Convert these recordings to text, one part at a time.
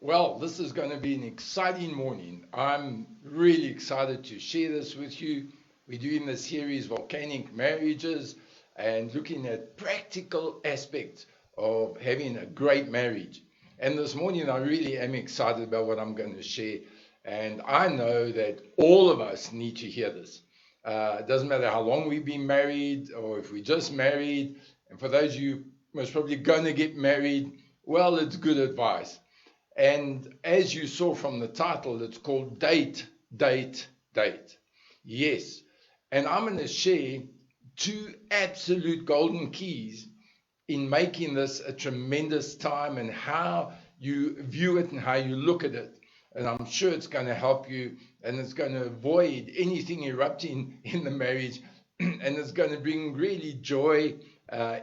Well, this is going to be an exciting morning. I'm really excited to share this with you. We're doing the series Volcanic Marriages and looking at practical aspects of having a great marriage. And this morning, I really am excited about what I'm going to share. And I know that all of us need to hear this. It doesn't matter how long we've been married or if we just married. And for those of you most probably going to get married, well, it's good advice. And as you saw from the title, it's called Date, Date, Date. Yes. And I'm going to share two absolute golden keys in making this a tremendous time and how you view it and how you look at it. And I'm sure it's going to help you and it's going to avoid anything erupting in the marriage and it's going to bring really joy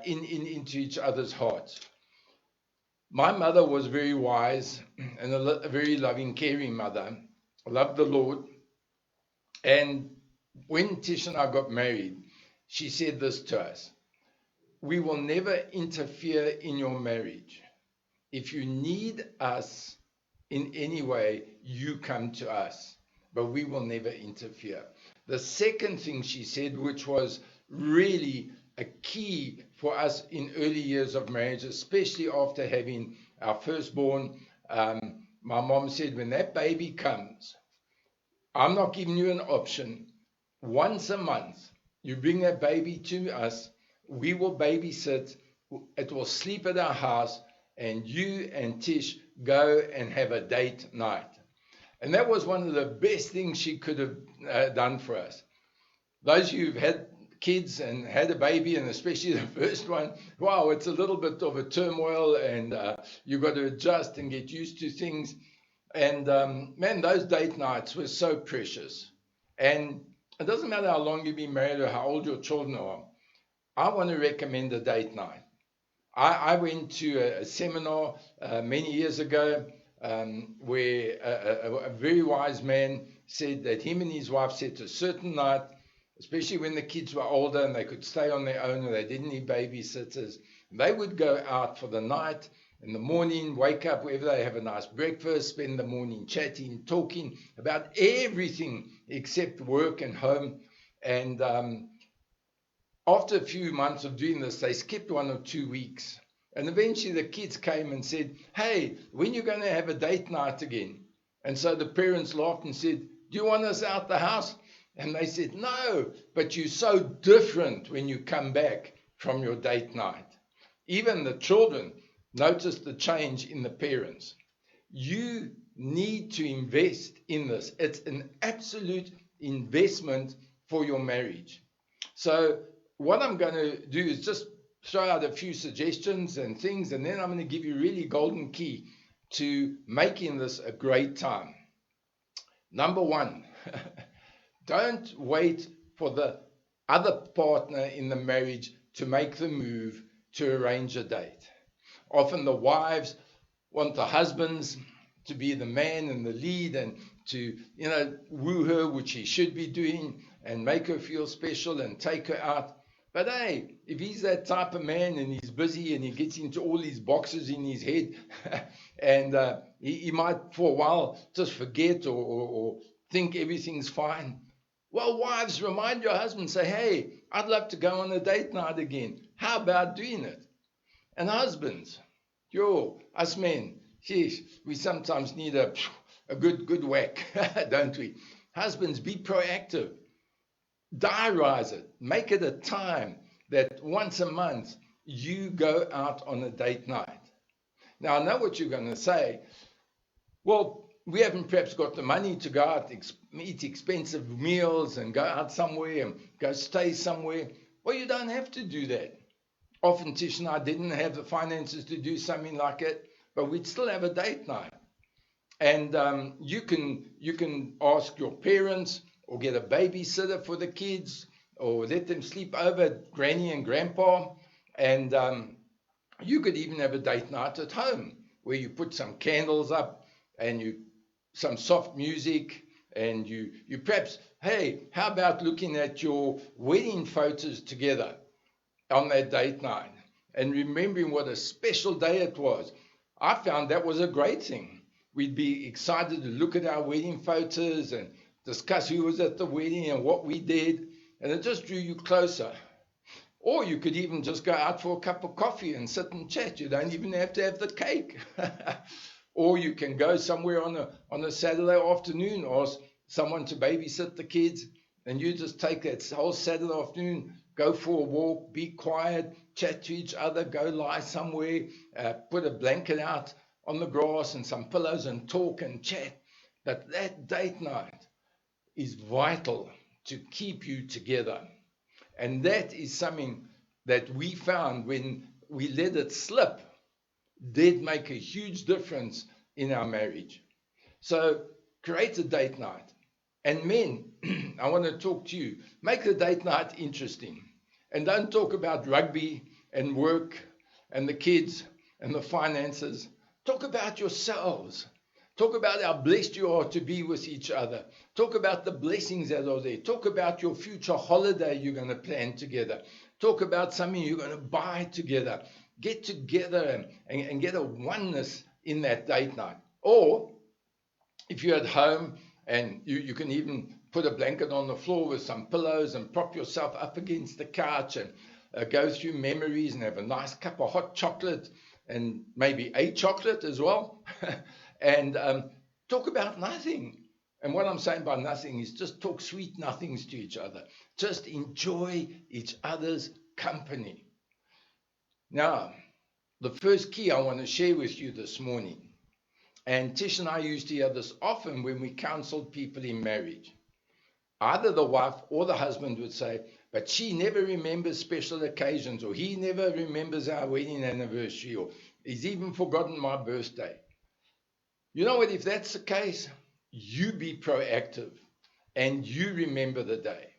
into each other's hearts. My mother was very wise and a very loving, caring mother. Loved the Lord. And when Tish and I got married, she said this to us: we will never interfere in your marriage. If you need us in any way, you come to us, but we will never interfere. The second thing she said, which was really a key for us in early years of marriage, especially after having our firstborn, my mom said, when that baby comes, I'm not giving you an option. Once a month, you bring that baby to us, we will babysit, it will sleep at our house, and you and Tish go and have a date night. And that was one of the best things she could have done for us. Those of you who've had kids and had a baby, and especially the first one, wow, it's a little bit of a turmoil, and you've got to adjust and get used to things. And man, those date nights were so precious. And it doesn't matter how long you've been married or how old your children are. I want to recommend a date night. I went to a seminar many years ago where a very wise man said that him and his wife set a certain night, especially when the kids were older and they could stay on their own and they didn't need babysitters. They would go out for the night, in the morning, wake up wherever they have a nice breakfast, spend the morning chatting, talking about everything except work and home. And after a few months of doing this, they skipped 1 or 2 weeks. And eventually the kids came and said, hey, when are you going to have a date night again? And so the parents laughed and said, do you want us out the house? And they said, no, but you're so different when you come back from your date night. Even the children noticed the change in the parents. You need to invest in this. It's an absolute investment for your marriage. So what I'm going to do is just throw out a few suggestions and things, and then I'm going to give you a really golden key to making this a great time. Number one, don't wait for the other partner in the marriage to make the move to arrange a date. Often the wives want the husbands to be the man and the lead and to, woo her, which he should be doing, and make her feel special and take her out. But hey, if he's that type of man and he's busy and he gets into all these boxes in his head and he might for a while just forget or think everything's fine. Well, wives, remind your husband, say, hey, I'd love to go on a date night again. How about doing it? And husbands, us men, geez, we sometimes need a good whack, don't we? Husbands, be proactive. Diarize it. Make it a time that once a month you go out on a date night. Now, I know what you're going to say. Well, we haven't perhaps got the money to go out, eat expensive meals and go out somewhere and go stay somewhere. Well, you don't have to do that. Often Tish and I didn't have the finances to do something like it, but we'd still have a date night. And you can ask your parents or get a babysitter for the kids, or let them sleep over at Granny and Grandpa. And you could even have a date night at home, where you put some candles up and some soft music, and you perhaps, hey, how about looking at your wedding photos together on that date night and remembering what a special day it was. I found that was a great thing. We'd be excited to look at our wedding photos and discuss who was at the wedding and what we did. And it just drew you closer. Or you could even just go out for a cup of coffee and sit and chat. You don't even have to have the cake. Or you can go somewhere on a Saturday afternoon, ask someone to babysit the kids, and you just take that whole Saturday afternoon, go for a walk, be quiet, chat to each other, go lie somewhere, put a blanket out on the grass and some pillows and talk and chat. But that date night is vital to keep you together. And that is something that we found when we let it slip did make a huge difference in our marriage. So create a date night. And men, I want to talk to you. Make the date night interesting. And don't talk about rugby and work and the kids and the finances. Talk about yourselves. Talk about how blessed you are to be with each other. Talk about the blessings that are there. Talk about your future holiday you're going to plan together. Talk about something you're going to buy together. Get together and get a oneness in that date night. Or if you're at home and you can even put a blanket on the floor with some pillows and prop yourself up against the couch and go through memories and have a nice cup of hot chocolate and maybe a chocolate as well. And talk about nothing. And what I'm saying by nothing is just talk sweet nothings to each other. Just enjoy each other's company. Now, the first key I want to share with you this morning, and Tish and I used to hear this often when we counseled people in marriage. Either the wife or the husband would say, but she never remembers special occasions, or he never remembers our wedding anniversary, or he's even forgotten my birthday. You know what, if that's the case, you be proactive and you remember the day.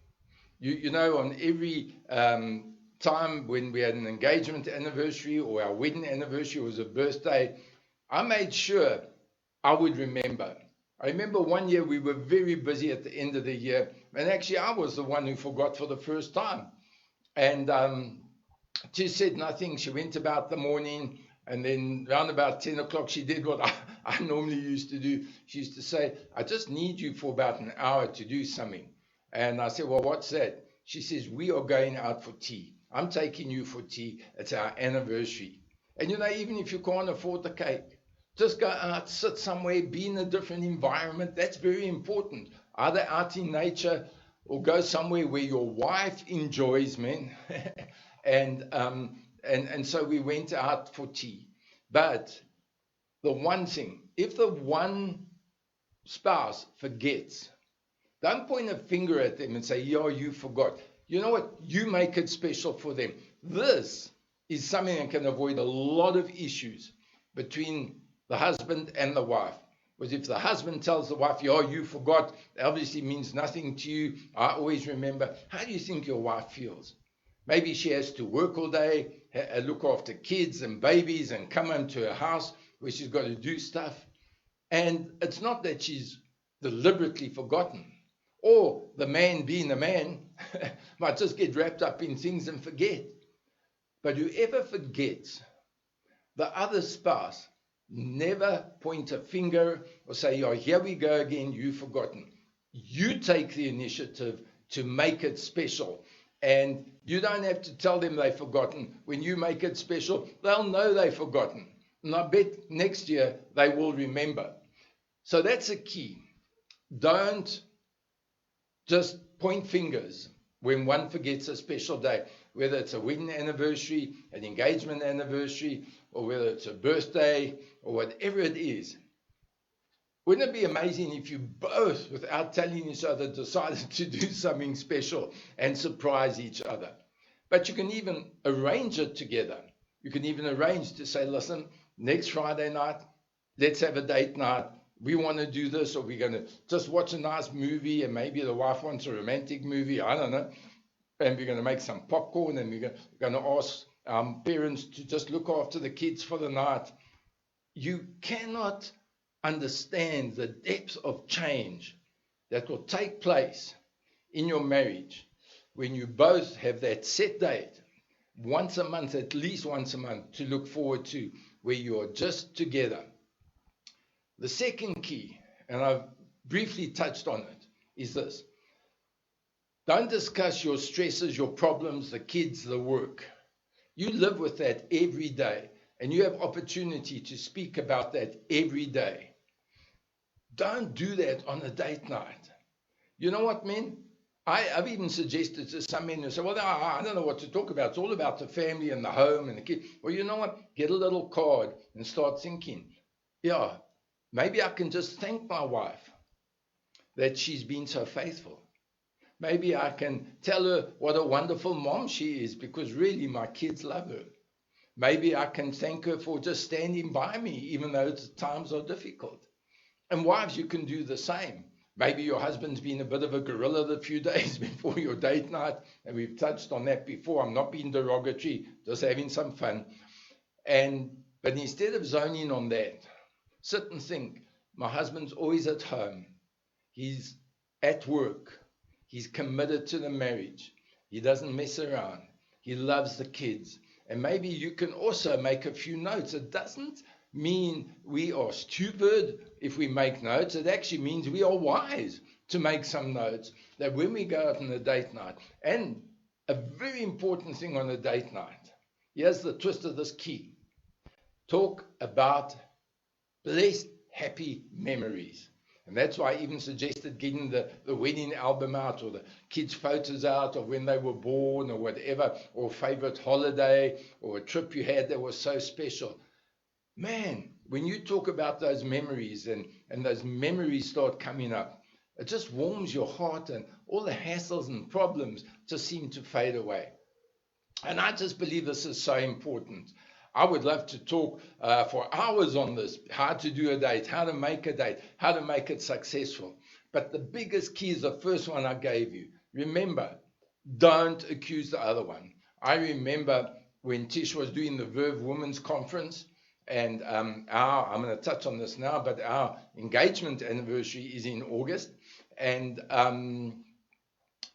You know, on every time when we had an engagement anniversary or our wedding anniversary was a birthday, I made sure I would remember. I remember one year we were very busy at the end of the year, and actually I was the one who forgot for the first time. And she said nothing. She went about the morning, and then around about 10 o'clock, she did what I normally used to do. She used to say, I just need you for about an hour to do something. And I said, well, what's that? She says, we are going out for tea. I'm taking you for tea. It's our anniversary. And you know, even if you can't afford the cake, just go out, sit somewhere, be in a different environment. That's very important. Either out in nature or go somewhere where your wife enjoys, man. And so we went out for tea. But the one thing, if the one spouse forgets, don't point a finger at them and say, yeah, you forgot. You know what? You make it special for them. This is something that can avoid a lot of issues between the husband and the wife. Because if the husband tells the wife, yeah, you forgot, it obviously means nothing to you. I always remember. How do you think your wife feels? Maybe she has to work all day, look after kids and babies, and come home to her house where she's got to do stuff. And it's not that she's deliberately forgotten. Or the man being a man might just get wrapped up in things and forget. But whoever forgets, the other spouse never point a finger or say, oh, here we go again, you've forgotten. You take the initiative to make it special. And you don't have to tell them they've forgotten. When you make it special, they'll know they've forgotten. And I bet next year they will remember. So that's a key. Don't just point fingers when one forgets a special day, whether it's a wedding anniversary, an engagement anniversary, or whether it's a birthday, or whatever it is. Wouldn't it be amazing if you both, without telling each other, decided to do something special and surprise each other? But you can even arrange it together. You can even arrange to say, listen, next Friday night, let's have a date night. We want to do this, or we're going to just watch a nice movie, and maybe the wife wants a romantic movie, I don't know. And we're going to make some popcorn, and we're going to ask parents to just look after the kids for the night. You cannot understand the depth of change that will take place in your marriage when you both have that set date, once a month, at least once a month, to look forward to, where you are just together. The second key, and I've briefly touched on it, is this. Don't discuss your stresses, your problems, the kids, the work. You live with that every day, and you have opportunity to speak about that every day. Don't do that on a date night. You know what, men? I've even suggested to some men who say, well, no, I don't know what to talk about. It's all about the family and the home and the kid. Well, you know what? Get a little card and start thinking, yeah, maybe I can just thank my wife that she's been so faithful. Maybe I can tell her what a wonderful mom she is because really my kids love her. Maybe I can thank her for just standing by me even though times are difficult. And wives, you can do the same. Maybe your husband's been a bit of a gorilla the few days before your date night, and we've touched on that before. I'm not being derogatory, just having some fun. But instead of zoning on that, sit and think, my husband's always at home. He's at work. He's committed to the marriage. He doesn't mess around. He loves the kids. And maybe you can also make a few notes. It doesn't mean we are stupid if we make notes. It actually means we are wise to make some notes that when we go out on a date night, and a very important thing on a date night, here's the twist of this key. Talk about blessed, happy memories. And that's why I even suggested getting the wedding album out or the kids' photos out of when they were born or whatever, or favorite holiday or a trip you had that was so special. Man, when you talk about those memories and those memories start coming up, it just warms your heart and all the hassles and problems just seem to fade away. And I just believe this is so important. I would love to talk for hours on this, how to do a date, how to make a date, how to make it successful. But the biggest key is the first one I gave you. Remember, don't accuse the other one. I remember when Tish was doing the Verve Women's Conference, and I'm going to touch on this now, but our engagement anniversary is in August. And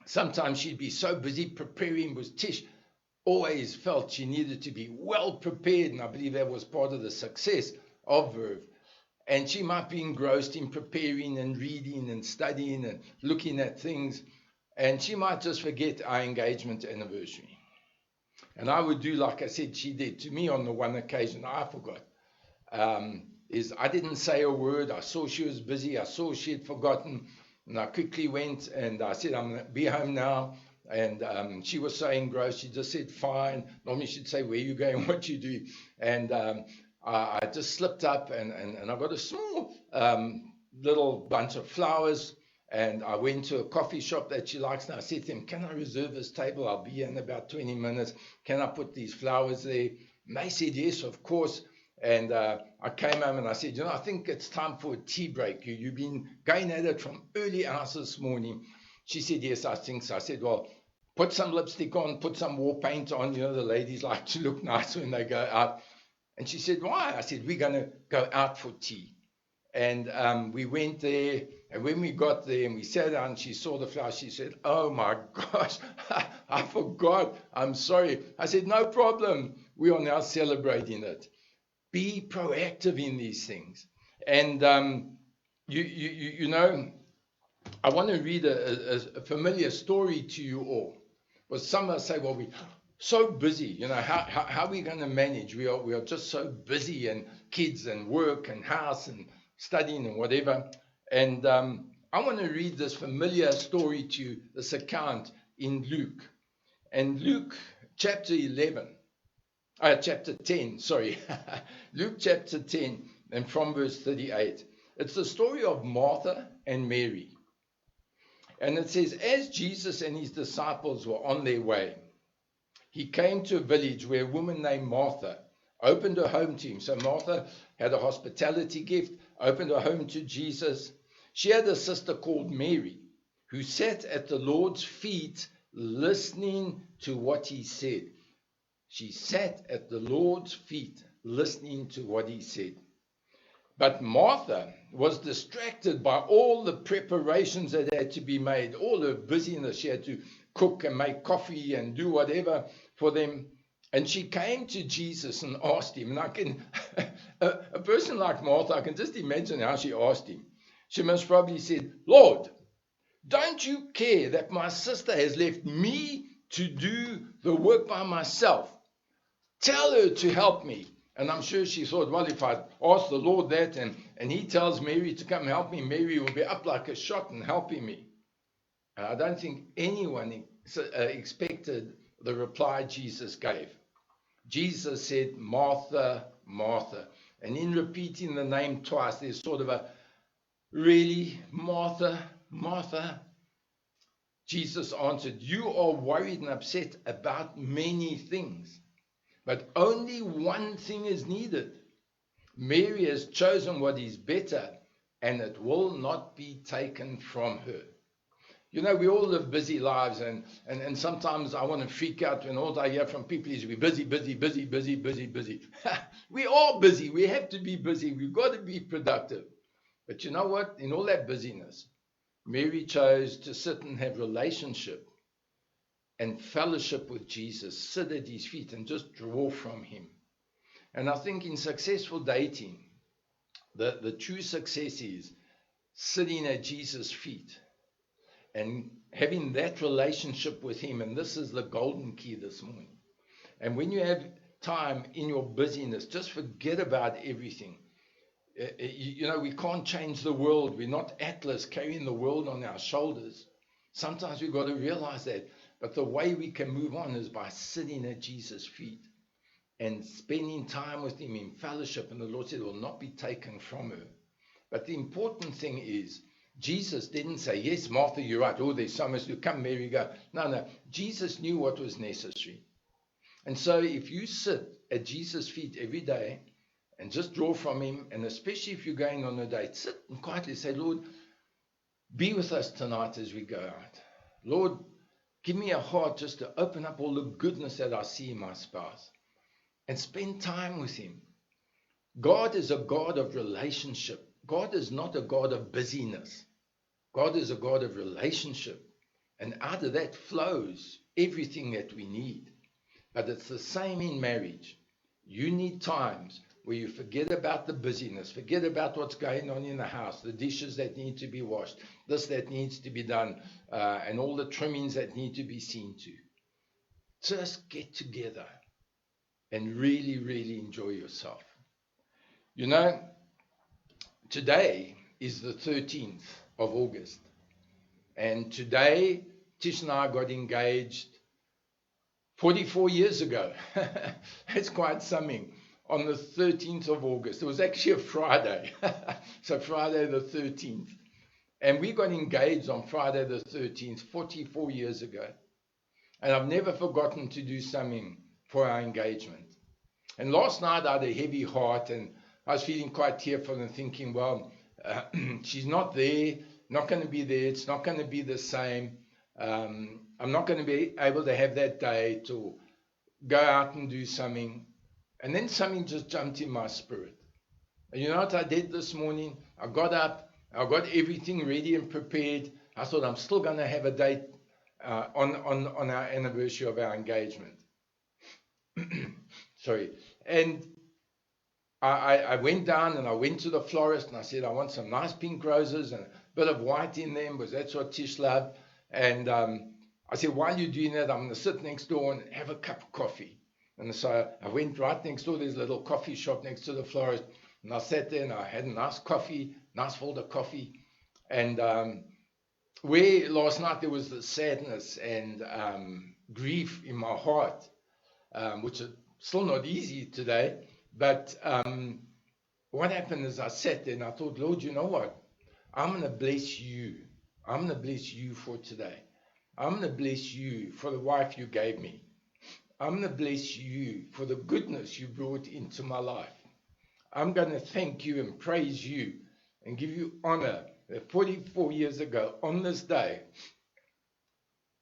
sometimes she'd be so busy preparing with Tish, always felt she needed to be well prepared, and I believe that was part of the success of Verve. And she might be engrossed in preparing and reading and studying and looking at things, and she might just forget our engagement anniversary. And I would do like I said she did to me on the one occasion I forgot. I didn't say a word. I saw she was busy. I saw she had forgotten, and I quickly went and I said, I'm going to be home now. And she was so engrossed, she just said, fine. Normally she'd say, where you going, what you do? And I just slipped up and I got a small little bunch of flowers. And I went to a coffee shop that she likes. And I said to him, can I reserve this table? I'll be here in about 20 minutes. Can I put these flowers there? And they said, yes, of course. And I came home and I said, I think it's time for a tea break. You've been going at it from early hours this morning. She said, yes, I think so. I said, well, put some lipstick on, put some war paint on. The ladies like to look nice when they go out. And she said, why? I said, we're going to go out for tea. And we went there. And when we got there and we sat down and she saw the flowers, she said, oh my gosh, I forgot. I'm sorry. I said, no problem. We are now celebrating it. Be proactive in these things. And, I want to read a familiar story to you all. But some will say, well, we're so busy, how are we going to manage? We are just so busy, and kids and work and house and studying and whatever. And I want to read this familiar story to you, this account in Luke. And Luke chapter 10, sorry. Luke chapter 10 and from verse 38. It's the story of Martha and Mary. And it says, as Jesus and his disciples were on their way, he came to a village where a woman named Martha opened her home to him. So Martha had a hospitality gift, opened her home to Jesus. She had a sister called Mary, who sat at the Lord's feet listening to what he said. She sat at the Lord's feet listening to what he said. But Martha was distracted by all the preparations that had to be made, all her busyness. She had to cook and make coffee and do whatever for them. And she came to Jesus and asked him, and I can A person like Martha, I can just imagine how she asked him. She must probably said, Lord, don't you care that my sister has left me to do the work by myself? Tell her to help me. And I'm sure she thought, well, if I ask the Lord that and he tells Mary to come help me, Mary will be up like a shot and helping me. And I don't think anyone expected the reply Jesus gave. Jesus said, Martha, Martha. And in repeating the name twice, there's sort of a, really, Martha, Martha? Jesus answered, you are worried and upset about many things, but only one thing is needed. Mary has chosen what is better, and it will not be taken from her. You know, we all live busy lives, and sometimes I want to freak out when all I hear from people is we're busy, busy, busy, busy, busy, busy. We are busy. We have to be busy. We've got to be productive. But you know what? In all that busyness, Mary chose to sit and have relationship and fellowship with Jesus, sit at his feet and just draw from him. And I think in successful dating, the true success is sitting at Jesus' feet and having that relationship with him. And this is the golden key this morning. And when you have time in your busyness, just forget about everything. You know, we can't change the world. We're not Atlas carrying the world on our shoulders. Sometimes we've got to realize that. But the way we can move on is by sitting at Jesus' feet and spending time with him in fellowship. And the Lord said it will not be taken from her. But the important thing is, Jesus didn't say, yes, Martha, you're right. Oh, there's so much to come, Mary, go. No. Jesus knew what was necessary. And so if you sit at Jesus' feet every day and just draw from him, and especially if you're going on a date, sit and quietly say, Lord, be with us tonight as we go out. Lord, give me a heart just to open up all the goodness that I see in my spouse and spend time with him. God is a God of relationship. God is not a God of busyness. God is a God of relationship. And out of that flows everything that we need. But it's the same in marriage. You need times where you forget about the busyness, forget about what's going on in the house, the dishes that need to be washed, this that needs to be done, and all the trimmings that need to be seen to. Just get together and really, really enjoy yourself. You know, today is the 13th of August. And today, Tish and I got engaged 44 years ago. That's quite something. On the 13th of August. It was actually a Friday. So Friday the 13th. And we got engaged on Friday the 13th, 44 years ago. And I've never forgotten to do something for our engagement. And last night I had a heavy heart and I was feeling quite tearful and thinking, well, she's not there, not going to be there, it's not going to be the same. I'm not going to be able to have that day to go out and do something. And then something just jumped in my spirit. And you know what I did this morning? I got up, I got everything ready and prepared. I thought I'm still going to have a date on our anniversary of our engagement. Sorry. And I went down and I went to the florist and I said, I want some nice pink roses and a bit of white in them because that's what Tish loved. And I said, while you're doing that, I'm going to sit next door and have a cup of coffee. And so I went right next door. There's a little coffee shop next to the florist. And I sat there and I had a nice coffee, nice fold of coffee. And where last night there was the sadness and grief in my heart, which is still not easy today. But what happened is I sat there and I thought, Lord, you know what? I'm going to bless you. I'm going to bless you for today. I'm going to bless you for the wife you gave me. I'm going to bless you for the goodness you brought into my life. I'm going to thank you and praise you and give you honor that 44 years ago on this day,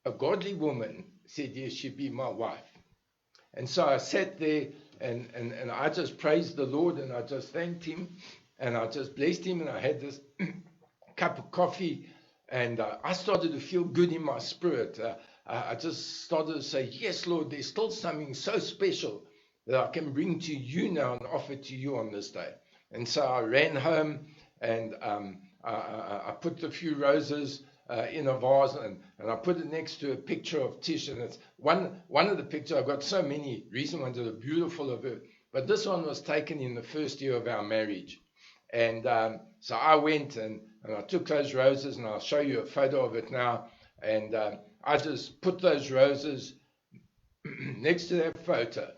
a godly woman said, yes, she'd be my wife. And so I sat there and I just praised the Lord and I just thanked him and I just blessed him and I had this cup of coffee and I started to feel good in my spirit. I just started to say, yes, Lord, there's still something so special that I can bring to you now and offer to you on this day. And so I ran home and I put a few roses in a vase, and I put it next to a picture of Tish. And it's one of the pictures, I've got so many recent ones that are beautiful of her, but this one was taken in the first year of our marriage. And so I went and I took those roses, and I'll show you a photo of it now. And I just put those roses next to that photo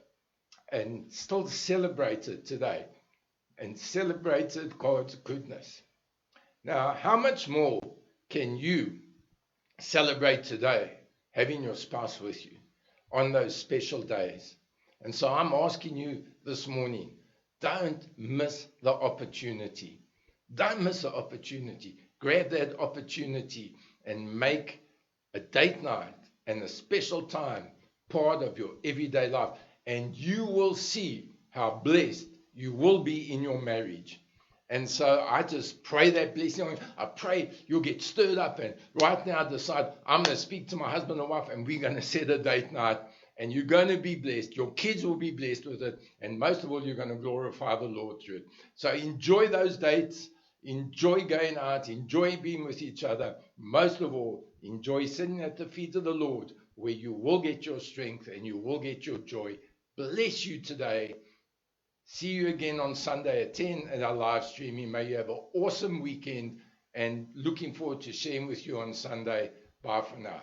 and still celebrated today and celebrated God's goodness. Now, how much more can you celebrate today having your spouse with you on those special days? And so I'm asking you this morning, don't miss the opportunity. Don't miss the opportunity. Grab that opportunity and make a date night and a special time part of your everyday life. And you will see how blessed you will be in your marriage. And so I just pray that blessing. I pray you'll get stirred up and right now decide, I'm going to speak to my husband and wife and we're going to set a date night, and you're going to be blessed. Your kids will be blessed with it. And most of all, you're going to glorify the Lord through it. So enjoy those dates. Enjoy going out. Enjoy being with each other. Most of all, enjoy sitting at the feet of the Lord, where you will get your strength and you will get your joy. Bless you today. See you again on Sunday at 10 at our live streaming. May you have an awesome weekend, and looking forward to sharing with you on Sunday. Bye for now.